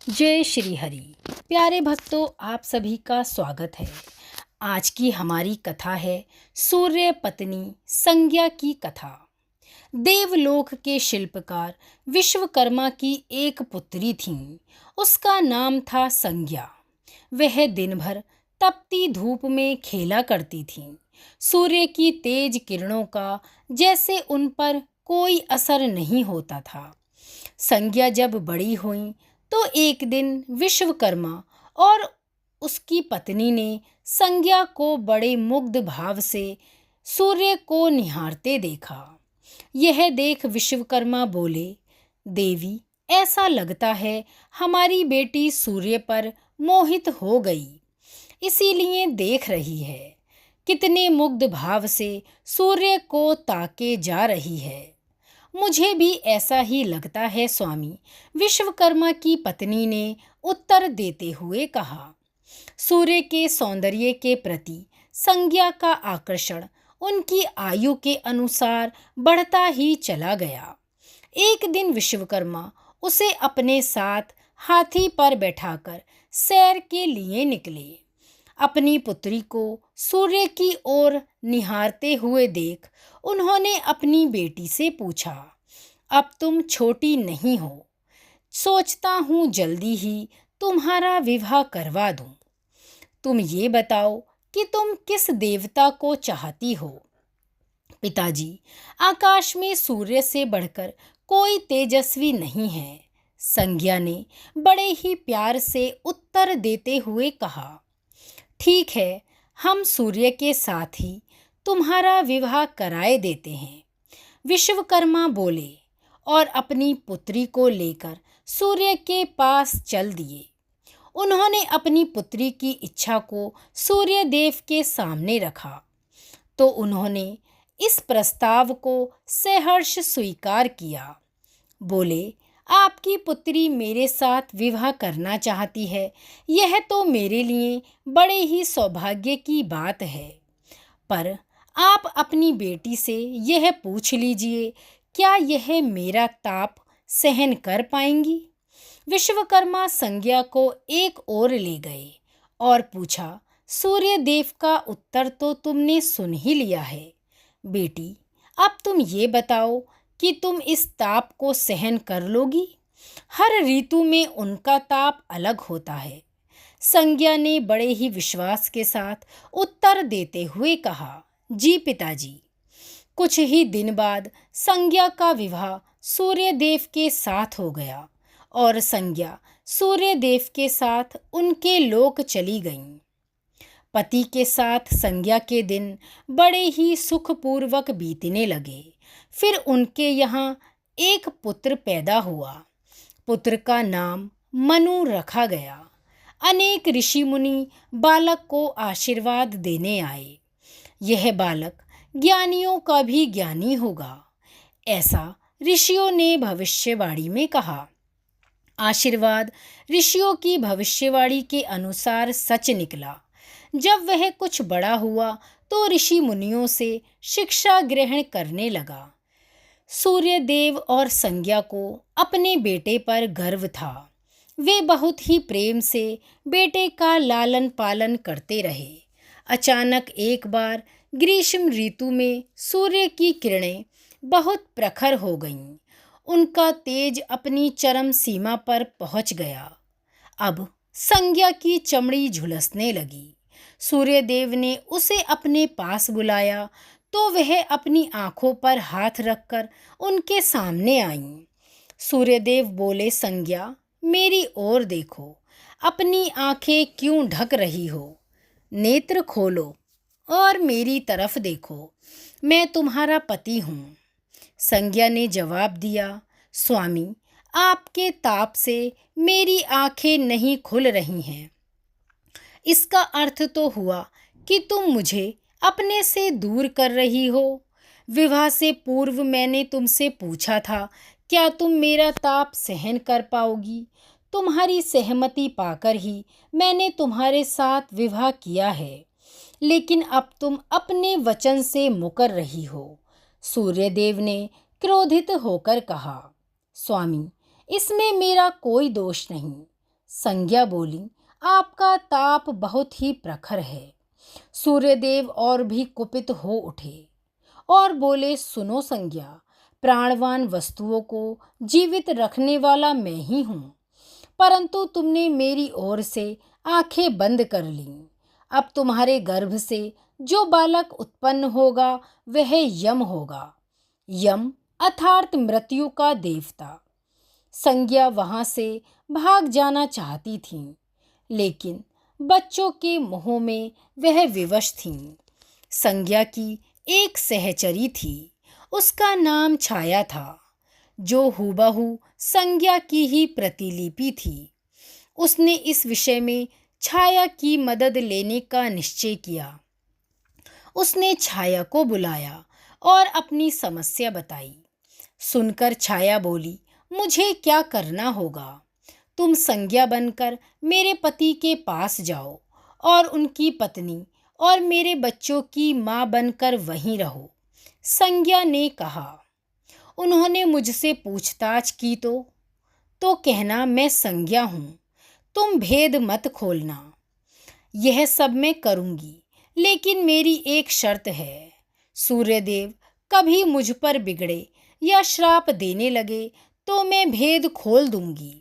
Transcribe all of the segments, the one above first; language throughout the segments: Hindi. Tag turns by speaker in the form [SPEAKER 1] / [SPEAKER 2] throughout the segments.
[SPEAKER 1] जय श्री हरि। प्यारे भक्तों, आप सभी का स्वागत है। आज की हमारी कथा है सूर्य पत्नी संज्ञा की कथा। देवलोक के शिल्पकार विश्वकर्मा की एक पुत्री थी। उसका नाम था संज्ञा। वह दिन भर तपती धूप में खेला करती थी। सूर्य की तेज किरणों का जैसे उन पर कोई असर नहीं होता था। संज्ञा जब बड़ी हुई तो एक दिन विश्वकर्मा और उसकी पत्नी ने संज्ञा को बड़े मुग्ध भाव से सूर्य को निहारते देखा। यह देख विश्वकर्मा बोले, देवी, ऐसा लगता है हमारी बेटी सूर्य पर मोहित हो गई, इसीलिए देख रही है। कितने मुग्ध भाव से सूर्य को ताके जा रही है। मुझे भी ऐसा ही लगता है स्वामी, विश्वकर्मा की पत्नी ने उत्तर देते हुए कहा। सूर्य के सौंदर्य के प्रति संज्ञा का आकर्षण उनकी आयु के अनुसार बढ़ता ही चला गया। एक दिन विश्वकर्मा उसे अपने साथ हाथी पर बैठाकर सैर के लिए निकले। अपनी पुत्री को सूर्य की ओर निहारते हुए देख उन्होंने अपनी बेटी से पूछा, अब तुम छोटी नहीं हो, सोचता हूँ जल्दी ही तुम्हारा विवाह करवा दूं। तुम ये बताओ कि तुम किस देवता को चाहती हो। पिताजी, आकाश में सूर्य से बढ़कर कोई तेजस्वी नहीं है, संज्ञा ने बड़े ही प्यार से उत्तर देते हुए कहा। ठीक है, हम सूर्य के साथ ही तुम्हारा विवाह कराए देते हैं, विश्वकर्मा बोले और अपनी पुत्री को लेकर सूर्य के पास चल दिए। उन्होंने अपनी पुत्री की इच्छा को सूर्य देव के सामने रखा तो उन्होंने इस प्रस्ताव को सहर्ष स्वीकार किया। बोले, आपकी पुत्री मेरे साथ विवाह करना चाहती है, यह तो मेरे लिए बड़े ही सौभाग्य की बात है। पर आप अपनी बेटी से यह पूछ लीजिए, क्या यह मेरा ताप सहन कर पाएंगी। विश्वकर्मा संज्ञा को एक ओर ले गए और पूछा, सूर्य देव का उत्तर तो तुमने सुन ही लिया है। बेटी, अब तुम ये बताओ कि तुम इस ताप को सहन कर लोगी। हर ऋतु में उनका ताप अलग होता है। संज्ञा ने बड़े ही विश्वास के साथ उत्तर देते हुए कहा, जी पिताजी। कुछ ही दिन बाद संज्ञा का विवाह सूर्यदेव के साथ हो गया और संज्ञा सूर्यदेव के साथ उनके लोक चली गईं। पति के साथ संज्ञा के दिन बड़े ही सुखपूर्वक बीतने लगे। फिर उनके यहाँ एक पुत्र पैदा हुआ। पुत्र का नाम मनु रखा गया। अनेक ऋषि मुनि बालक को आशीर्वाद देने आए। यह बालक ज्ञानियों का भी ज्ञानी होगा, ऐसा ऋषियों ने भविष्यवाणी में कहा। आशीर्वाद ऋषियों की भविष्यवाणी के अनुसार सच निकला। जब वह कुछ बड़ा हुआ तो ऋषि मुनियों से शिक्षा ग्रहण करने लगा। सूर्यदेव और संज्ञा को अपने बेटे पर गर्व था। वे बहुत ही प्रेम से बेटे का लालन पालन करते रहे। अचानक एक बार ग्रीष्म ऋतु में सूर्य की किरणें बहुत प्रखर हो गईं। उनका तेज अपनी चरम सीमा पर पहुंच गया। अब संज्ञा की चमड़ी झुलसने लगी। सूर्यदेव ने उसे अपने पास बुलाया तो वह अपनी आंखों पर हाथ रखकर उनके सामने आईं। सूर्यदेव बोले, संज्ञा, मेरी ओर देखो, अपनी आंखें क्यों ढक रही हो? नेत्र खोलो और मेरी तरफ देखो, मैं तुम्हारा पति हूँ। संज्ञा ने जवाब दिया, स्वामी, आपके ताप से मेरी आंखें नहीं खुल रही हैं। इसका अर्थ तो हुआ कि तुम मुझे अपने से दूर कर रही हो। विवाह से पूर्व मैंने तुमसे पूछा था, क्या तुम मेरा ताप सहन कर पाओगी? तुम्हारी सहमति पाकर ही मैंने तुम्हारे साथ विवाह किया है, लेकिन अब तुम अपने वचन से मुकर रही हो। सूर्यदेव ने क्रोधित होकर कहा, स्वामी, इसमें मेरा कोई दोष नहीं। संज्ञा बोली, आपका ताप बहुत ही प्रखर है। सूर्यदेव और भी कुपित हो उठे और बोले, सुनो संज्ञा, प्राणवान वस्तुओं को जीवित रखने वाला मैं ही हूँ, परंतु तुमने मेरी ओर से आंखें बंद कर लीं। अब तुम्हारे गर्भ से जो बालक उत्पन्न होगा वह यम होगा, यम अर्थात मृत्यु का देवता। संज्ञा वहां से भाग जाना चाहती थी, लेकिन बच्चों के मोह में वह विवश थीं। संज्ञा की एक सहचरी थी, उसका नाम छाया था, जो हूबहू संज्ञा की ही प्रतिलिपि थी। उसने इस विषय में छाया की मदद लेने का निश्चय किया। उसने छाया को बुलाया और अपनी समस्या बताई। सुनकर छाया बोली, मुझे क्या करना होगा? तुम संज्ञा बनकर मेरे पति के पास जाओ और उनकी पत्नी और मेरे बच्चों की माँ बनकर वहीं रहो। संज्ञा ने कहा, उन्होंने मुझसे पूछताछ की तो कहना मैं संज्ञा हूँ, तुम भेद मत खोलना। यह सब मैं करूँगी, लेकिन मेरी एक शर्त है। सूर्यदेव कभी मुझ पर बिगड़े या श्राप देने लगे तो मैं भेद खोल दूंगी।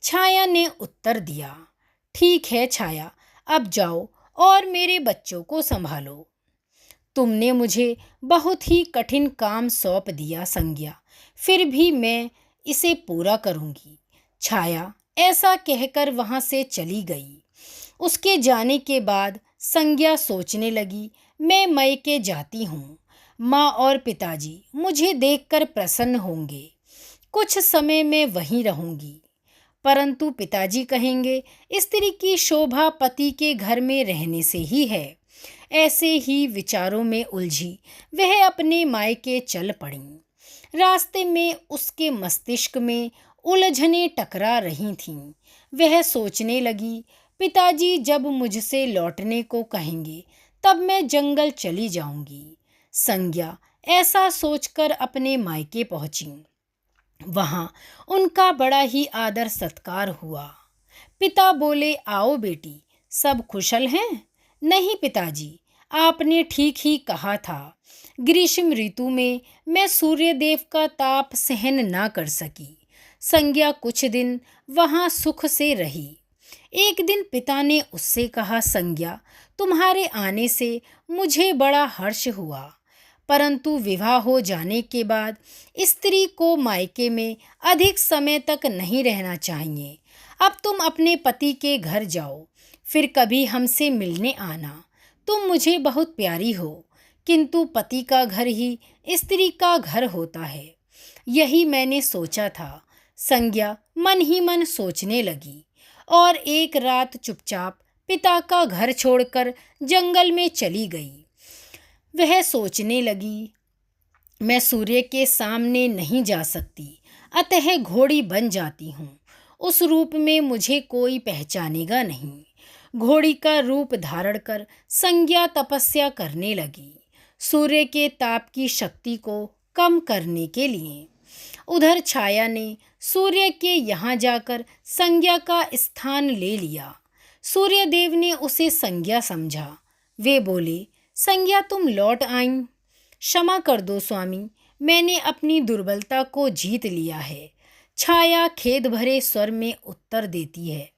[SPEAKER 1] छाया ने उत्तर दिया, ठीक है छाया, अब जाओ और मेरे बच्चों को संभालो। तुमने मुझे बहुत ही कठिन काम सौंप दिया संज्ञा, फिर भी मैं इसे पूरा करूंगी। छाया ऐसा कहकर वहां से चली गई। उसके जाने के बाद संज्ञा सोचने लगी, मैं मायके जाती हूँ, माँ और पिताजी मुझे देखकर प्रसन्न होंगे, कुछ समय मैं वहीं रहूंगी। परंतु पिताजी कहेंगे, स्त्री की शोभा पति के घर में रहने से ही है। ऐसे ही विचारों में उलझी वह अपने मायके चल पड़ी। रास्ते में उसके मस्तिष्क में उलझनें टकरा रही थीं। वह सोचने लगी, पिताजी जब मुझसे लौटने को कहेंगे तब मैं जंगल चली जाऊंगी। संज्ञा ऐसा सोचकर अपने मायके पहुंची। वहां उनका बड़ा ही आदर सत्कार हुआ। पिता बोले, आओ बेटी, सब कुशल हैं? नहीं पिताजी, आपने ठीक ही कहा था। ग्रीष्म ऋतु में मैं सूर्यदेव का ताप सहन ना कर सकी। संज्ञा कुछ दिन वहां सुख से रही। एक दिन पिता ने उससे कहा, संज्ञा, तुम्हारे आने से मुझे बड़ा हर्ष हुआ, परंतु विवाह हो जाने के बाद स्त्री को मायके में अधिक समय तक नहीं रहना चाहिए। अब तुम अपने पति के घर जाओ, फिर कभी हमसे मिलने आना। तुम मुझे बहुत प्यारी हो, किंतु पति का घर ही स्त्री का घर होता है। यही मैंने सोचा था। संज्ञा मन ही मन सोचने लगी और एक रात चुपचाप पिता का घर छोड़कर जंगल में चली गई। वह सोचने लगी, मैं सूर्य के सामने नहीं जा सकती, अतः घोड़ी बन जाती हूँ। उस रूप में मुझे कोई पहचानेगा नहीं। घोड़ी का रूप धारण कर संज्ञा तपस्या करने लगी, सूर्य के ताप की शक्ति को कम करने के लिए। उधर छाया ने सूर्य के यहाँ जाकर संज्ञा का स्थान ले लिया। सूर्यदेव ने उसे संज्ञा समझा। वे बोले, संज्ञा तुम लौट आईं। क्षमा कर दो स्वामी, मैंने अपनी दुर्बलता को जीत लिया है। छाया खेद भरे स्वर में उत्तर देती है,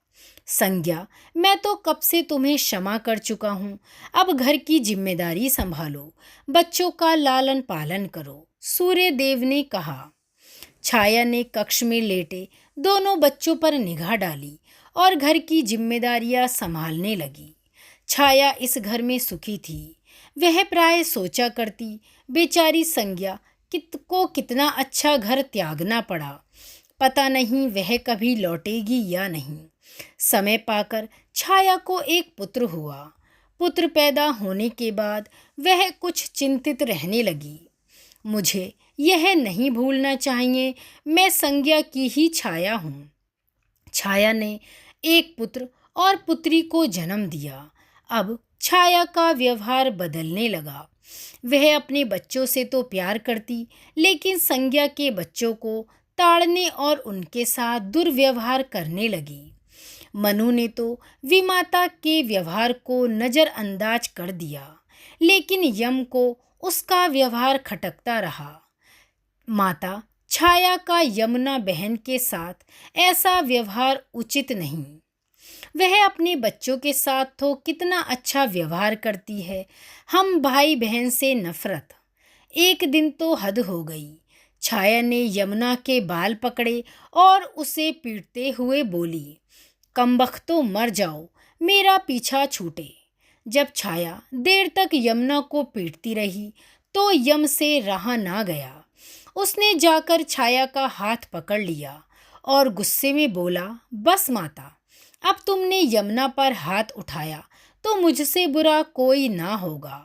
[SPEAKER 1] संज्ञा, मैं तो कब से तुम्हें क्षमा कर चुका हूँ। अब घर की जिम्मेदारी संभालो, बच्चों का लालन पालन करो। सूर्यदेव ने कहा। छाया ने कक्ष में लेटे दोनों बच्चों पर निगाह डाली और घर की जिम्मेदारियां संभालने लगी। छाया इस घर में सुखी थी। वह प्राय सोचा करती, बेचारी संज्ञा को कितना अच्छा घर त्यागना पड़ा, पता नहीं वह कभी लौटेगी या नहीं। समय पाकर छाया को एक पुत्र हुआ। पुत्र पैदा होने के बाद वह कुछ चिंतित रहने लगी। मुझे यह नहीं भूलना चाहिए, मैं संज्ञा की ही छाया हूँ। छाया ने एक पुत्र और पुत्री को जन्म दिया। अब छाया का व्यवहार बदलने लगा। वह अपने बच्चों से तो प्यार करती, लेकिन संज्ञा के बच्चों को ताड़ने और उनके साथ दुर्व्यवहार करने लगी। मनु ने तो विमाता के व्यवहार को नज़रअंदाज कर दिया, लेकिन यम को उसका व्यवहार खटकता रहा। माता छाया का यमुना बहन के साथ ऐसा व्यवहार उचित नहीं। वह अपने बच्चों के साथ तो कितना अच्छा व्यवहार करती है, हम भाई बहन से नफरत। एक दिन तो हद हो गई। छाया ने यमुना के बाल पकड़े और उसे पीटते हुए बोली, कमबख्तो मर जाओ, मेरा पीछा छूटे। जब छाया देर तक यमुना को पीटती रही तो यम से रहा ना गया। उसने जाकर छाया का हाथ पकड़ लिया और गुस्से में बोला, बस माता, अब तुमने यमुना पर हाथ उठाया तो मुझसे बुरा कोई ना होगा।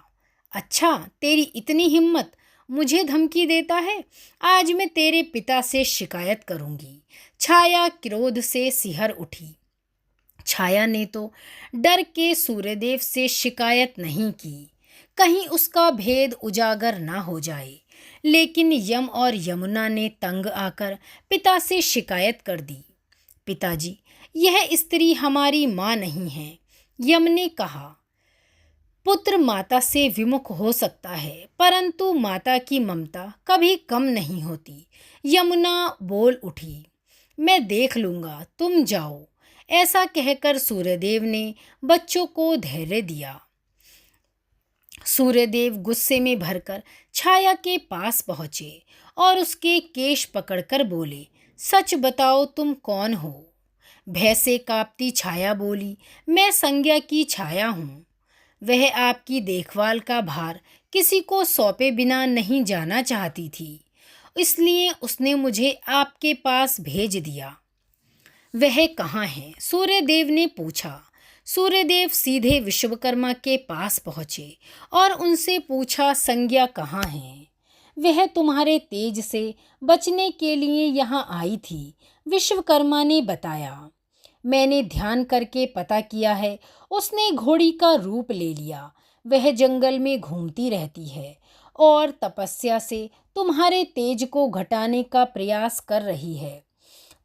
[SPEAKER 1] अच्छा, तेरी इतनी हिम्मत, मुझे धमकी देता है? आज मैं तेरे पिता से शिकायत करूंगी। छाया क्रोध से सिहर उठी। छाया ने तो डर के सूर्यदेव से शिकायत नहीं की, कहीं उसका भेद उजागर ना हो जाए। लेकिन यम और यमुना ने तंग आकर पिता से शिकायत कर दी। पिताजी, यह स्त्री हमारी माँ नहीं है। यम ने कहा, पुत्र माता से विमुख हो सकता है, परंतु माता की ममता कभी कम नहीं होती। यमुना बोल उठी, मैं देख लूँगा, तुम जाओ। ऐसा कहकर सूर्यदेव ने बच्चों को धैर्य दिया। सूर्यदेव गुस्से में भरकर छाया के पास पहुँचे और उसके केश पकड़कर बोले, सच बताओ, तुम कौन हो? भय से कांपती छाया बोली, मैं संज्ञा की छाया हूँ। वह आपकी देखभाल का भार किसी को सौंपे बिना नहीं जाना चाहती थी, इसलिए उसने मुझे आपके पास भेज दिया। वह कहाँ है? सूर्यदेव ने पूछा। सूर्यदेव सीधे विश्वकर्मा के पास पहुँचे और उनसे पूछा, संज्ञा कहाँ है? वह तुम्हारे तेज से बचने के लिए यहाँ आई थी, विश्वकर्मा ने बताया। मैंने ध्यान करके पता किया है, उसने घोड़ी का रूप ले लिया। वह जंगल में घूमती रहती है और तपस्या से तुम्हारे तेज को घटाने का प्रयास कर रही है।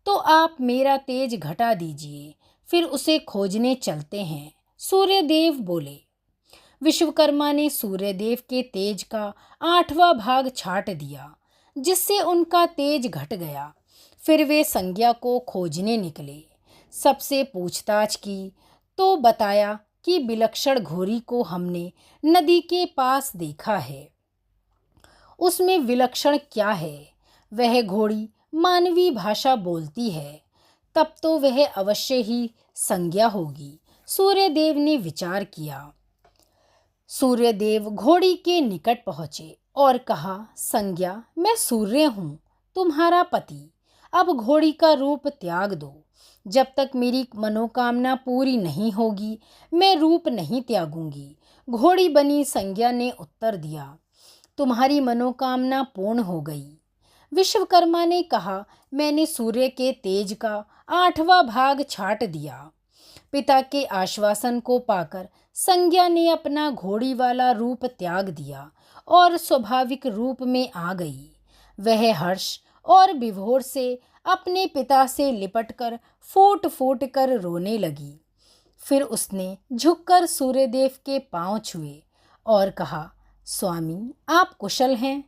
[SPEAKER 1] तो आप मेरा तेज घटा दीजिए, फिर उसे खोजने चलते हैं, सूर्यदेव बोले। विश्वकर्मा ने सूर्यदेव के तेज का 8वां भाग छाट दिया, जिससे उनका तेज घट गया। फिर वे संज्ञा को खोजने निकले। सबसे पूछताछ की तो बताया कि विलक्षण घोड़ी को हमने नदी के पास देखा है। उसमें विलक्षण क्या है? वह घोड़ी मानवीय भाषा बोलती है, तब तो वह अवश्य ही संज्ञा होगी। सूर्यदेव ने विचार किया। सूर्यदेव घोड़ी के निकट पहुँचे और कहा, संज्ञा, मैं सूर्य हूँ, तुम्हारा पति। अब घोड़ी का रूप त्याग दो। जब तक मेरी मनोकामना पूरी नहीं होगी, मैं रूप नहीं त्यागूंगी। घोड़ी बनी संज्ञा ने उत्तर दिया, तुम्हारी मनोकामना पूर्ण हो गई। विश्वकर्मा ने कहा, मैंने सूर्य के तेज का 8वां भाग छाट दिया। पिता के आश्वासन को पाकर संज्ञा ने अपना घोड़ी वाला रूप त्याग दिया और स्वाभाविक रूप में आ गई। वह हर्ष और विभोर से अपने पिता से लिपटकर फूट फूट कर रोने लगी। फिर उसने झुककर सूर्यदेव के पांव छुए और कहा, स्वामी, आप कुशल हैं?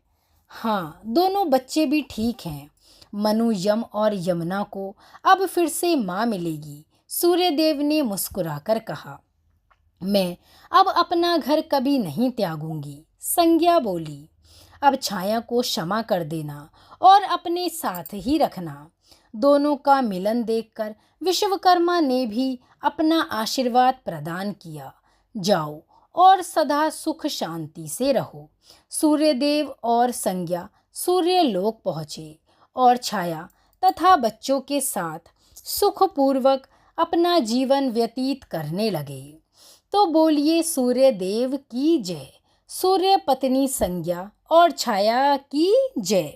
[SPEAKER 1] हाँ, दोनों बच्चे भी ठीक हैं। मनु, यम और यमुना को अब फिर से माँ मिलेगी। सूर्यदेव ने मुस्कुराकर कहा, मैं अब अपना घर कभी नहीं त्यागूंगी। संज्ञा बोली, अब छाया को क्षमा कर देना और अपने साथ ही रखना। दोनों का मिलन देखकर विश्वकर्मा ने भी अपना आशीर्वाद प्रदान किया। जाओ और सदा सुख शांति से रहो। सूर्यदेव और संज्ञा सूर्यलोक पहुँचे और छाया तथा बच्चों के साथ सुखपूर्वक अपना जीवन व्यतीत करने लगे। तो बोलिए सूर्यदेव की जय, सूर्य पत्नी संज्ञा और छाया की जय।